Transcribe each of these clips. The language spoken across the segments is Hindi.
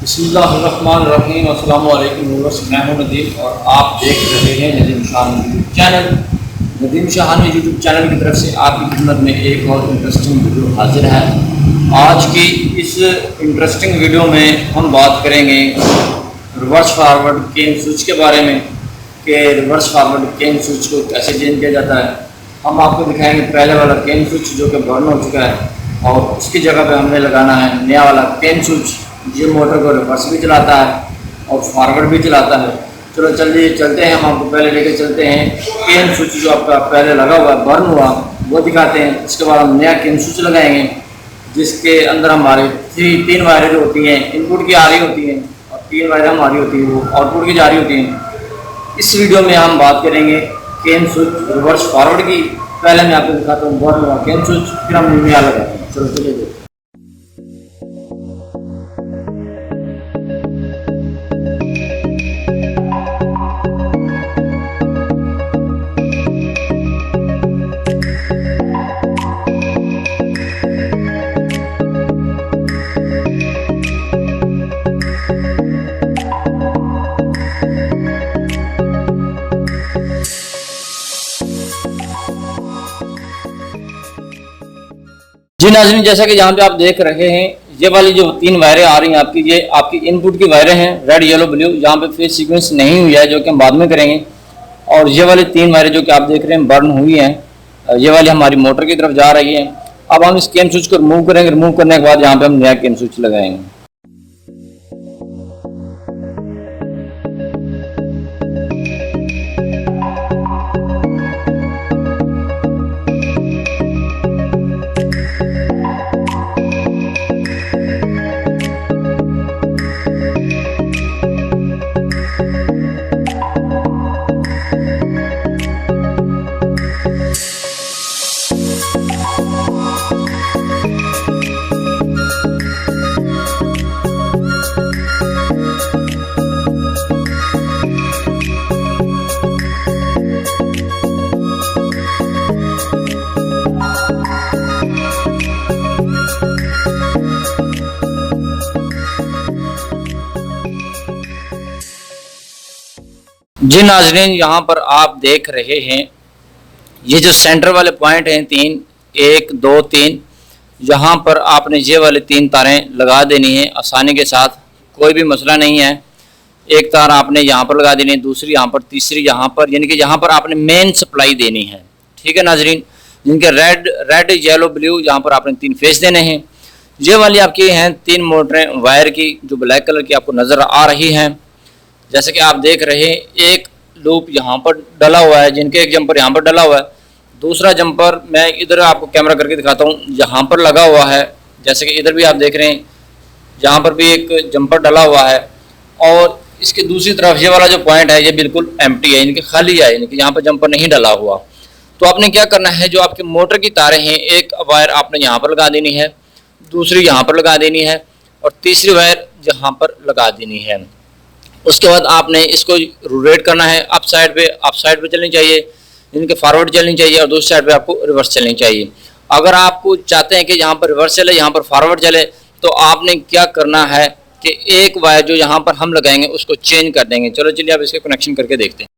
बिस्मिल्लाहिर्रहमानिर्रहीम। अस्सलामु अलैकुम व्यूअर्स, मैं हूं नदीम और आप देख रहे हैं नदीम शाहान यूट्यूब चैनल। नदीम शाहान यूट्यूब चैनल की तरफ से आपकी खिदमत में एक और इंटरेस्टिंग वीडियो हाजिर है। आज की इस इंटरेस्टिंग वीडियो में हम बात करेंगे रिवर्स फारवर्ड केन स्विच के बारे में कि रिवर्स फारवर्ड केन स्विच को कैसे चेंज किया जाता है। हम आपको दिखाएंगे पहले वाला केन स्विच जो कि बर्न हो चुका है और उसकी जगह पे हमने लगाना है नया वाला केन स्विच। ये मोटर को रिवर्स भी चलाता है और फॉरवर्ड भी चलाता है। चलो चलिए चलते हैं, हम आपको पहले लेके चलते हैं केन स्विच जो आपका पहले लगा हुआ है बर्न हुआ वो दिखाते हैं। उसके बाद हम नया केन स्विच लगाएंगे जिसके अंदर हमारे तीन वायरें जो होती हैं इनपुट की आ रही होती हैं और तीन वायरें हमारी होती हैं वो आउटपुट की जा रही होती हैं। इस वीडियो में हम बात करेंगे केन स्विच रिवर्स फॉरवर्ड की। पहले मैं आपको दिखाता हूँ बर्न हुआ केन स्विच, फिर हम नया लगाते हैं। चलो चलिए देखते हैं। जी नाज़रीन, जैसा कि यहाँ पे आप देख रहे हैं ये वाली जो तीन वायरें आ रही हैं आपकी, ये आपकी इनपुट की वायरें हैं रेड येलो ब्लू। यहाँ पे फेज सीक्वेंस नहीं हुई है जो कि हम बाद में करेंगे। और ये वाली तीन वायरें जो कि आप देख रहे हैं बर्न हुई हैं, ये वाली हमारी मोटर की तरफ जा रही है। अब हम इस केन स्विच को रिमूव करेंगे। रिमूव करने के बाद यहाँ पे हम नया केन स्विच लगाएंगे। जी नाज़रीन, यहाँ पर आप देख रहे हैं ये जो सेंटर वाले पॉइंट हैं तीन, 1 2 3, यहाँ पर आपने ये वाले तीन तारें लगा देनी है आसानी के साथ, कोई भी मसला नहीं है। एक तार आपने यहाँ पर लगा देनी है, दूसरी यहाँ पर, तीसरी यहाँ पर, यानी कि यहाँ पर आपने मेन सप्लाई देनी है। ठीक है नाज़रीन, जिनके रेड येलो ब्लू यहाँ पर आपने तीन फेस देने हैं। ये वाली आपकी हैं तीन मोटरें वायर की जो ब्लैक कलर की आपको नज़र आ रही हैं। जैसे कि आप देख रहे हैं एक लूप यहाँ पर डला हुआ है, जिनके एक जंपर यहाँ पर डला हुआ है, दूसरा जंपर मैं इधर आपको कैमरा करके दिखाता हूँ यहाँ पर लगा हुआ है। जैसे कि इधर भी आप देख रहे हैं यहाँ पर भी एक जंपर डला हुआ है और इसके दूसरी तरफ ये वाला जो पॉइंट है ये बिल्कुल एम्प्टी है, इनके खाली है, इनके यहाँ पर जंपर नहीं डला हुआ। तो आपने क्या करना है, जो आपके मोटर की तारें हैं एक वायर आपने यहाँ पर लगा देनी है, दूसरी यहाँ पर लगा देनी है और तीसरी वायर यहाँ पर लगा देनी है। उसके बाद आपने इसको रोटेट करना है, अप साइड पे चलनी चाहिए, इनके फॉरवर्ड चलनी चाहिए और दूसरी साइड पे आपको रिवर्स चलनी चाहिए। अगर आपको चाहते हैं कि यहाँ पर रिवर्स चले यहाँ पर फॉरवर्ड चले तो आपने क्या करना है कि एक वायर जो यहाँ पर हम लगाएंगे उसको चेंज कर देंगे। चलो चलिए आप इसके कनेक्शन करके देखते हैं।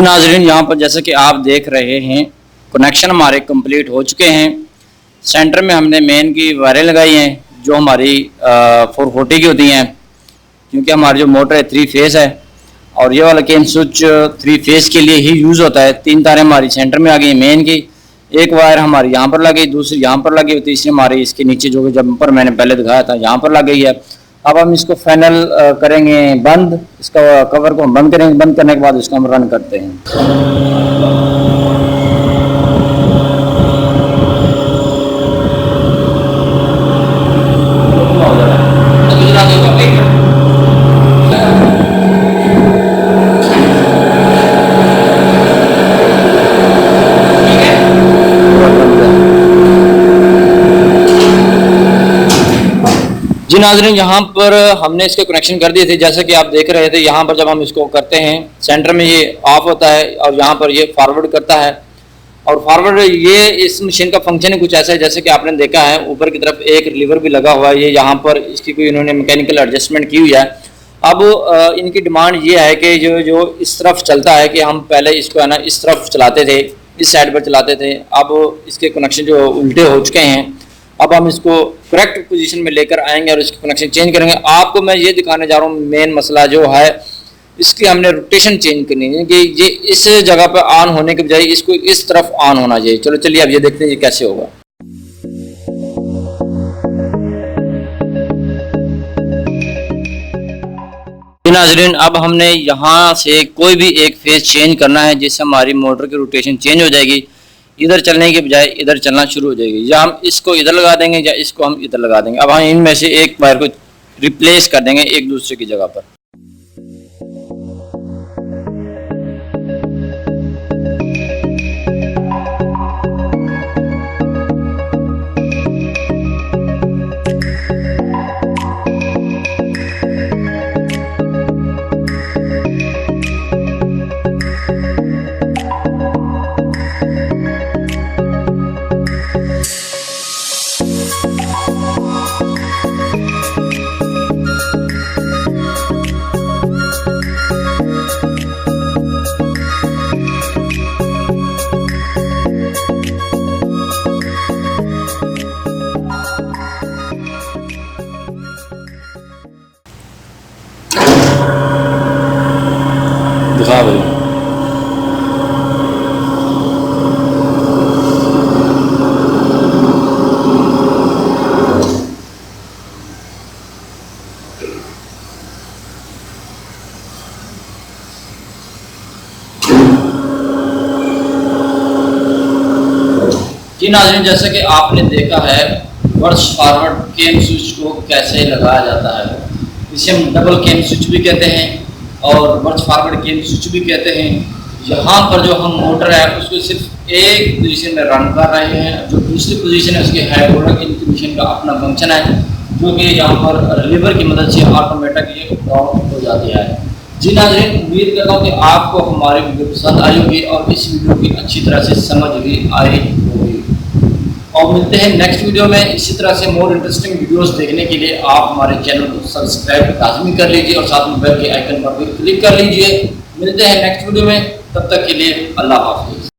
जी नाज़रीन, यहाँ पर जैसे कि आप देख रहे हैं कनेक्शन हमारे कंप्लीट हो चुके हैं। सेंटर में हमने मेन की वायरें लगाई हैं जो हमारी 440 की होती हैं, क्योंकि हमारी जो मोटर है 3 फेस है और ये वाला केन स्विच 3 फेस के लिए ही यूज़ होता है। 3 तारें हमारी सेंटर में आ गई मेन की, एक वायर हमारी यहाँ पर लगी, दूसरी यहाँ पर लगी, तीसरी हमारी इसके नीचे जो जंपर मैंने पहले दिखाया था यहाँ पर लग गई है। अब हम इसको फाइनल करेंगे बंद, इसका कवर को हम बंद करेंगे। बंद करने के बाद इसको हम रन करते हैं। जी नाज़रीन, यहाँ पर हमने इसके कनेक्शन कर दिए थे, जैसा कि आप देख रहे थे। यहाँ पर जब हम इसको करते हैं सेंटर में ये ऑफ होता है और यहाँ पर ये फॉरवर्ड करता है। और फॉरवर्ड ये इस मशीन का फंक्शन ही कुछ ऐसा है जैसे कि आपने देखा है ऊपर की तरफ एक रिलीवर भी लगा हुआ है। ये यहाँ पर इसकी कोई इन्होंने मैकेनिकल एडजस्टमेंट की हुई है। अब इनकी डिमांड ये है कि जो इस तरफ चलता है कि हम पहले इसको है ना इस तरफ चलाते थे, इस साइड पर चलाते थे। अब इसके कनेक्शन जो उल्टे हो चुके हैं, अब हम इसको करेक्ट पोजीशन में लेकर आएंगे और इसके कनेक्शन चेंज करेंगे। आपको मैं ये दिखाने जा रहा हूँ मेन मसला जो है इसकी हमने रोटेशन चेंज करनी है कि ये इस जगह पर ऑन होने के बजाय इसको इस तरफ ऑन होना चाहिए। चलो चलिए अब ये देखते हैं ये कैसे होगा। नाज़रीन, अब हमने यहाँ से कोई भी एक फेज चेंज करना है जिससे हमारी मोटर की रोटेशन चेंज हो जाएगी। इधर चलने के बजाय इधर चलना शुरू हो जाएगी। या हम इसको इधर लगा देंगे या इसको हम इधर लगा देंगे। अब हम इनमें से एक वायर को रिप्लेस कर देंगे एक दूसरे की जगह पर। दिखा भाई। जी नाज़रीन, जैसे कि आपने देखा है वर्स फॉरवर्ड केन स्विच को कैसे लगाया जाता है। इसे हम डबल केन स्विच भी कहते हैं और वर्स फॉरवर्ड केन स्विच भी कहते हैं। यहाँ पर जो हम मोटर है उसको सिर्फ एक पोजीशन में रन कर रहे हैं, जो दूसरी पोजीशन है उसकी हाइड्रोलिक इंक्रीमेशन का अपना फंक्शन है जो कि यहाँ पर रिलीवर की मदद से ऑटोमेटिक ये डाउन हो जाती है। जी नाज़रीन, उम्मीद करता हूँ कि आपको हमारी वीडियो पसंद आई होगी और इस वीडियो की अच्छी तरह से समझ भी आई होगी। और मिलते हैं नेक्स्ट वीडियो में। इसी तरह से मोर इंटरेस्टिंग वीडियोस देखने के लिए आप हमारे चैनल को सब्सक्राइब लाजमी कर लीजिए और साथ में बेल के आइकन पर भी क्लिक कर लीजिए। मिलते हैं नेक्स्ट वीडियो में, तब तक के लिए अल्लाह हाफिज़।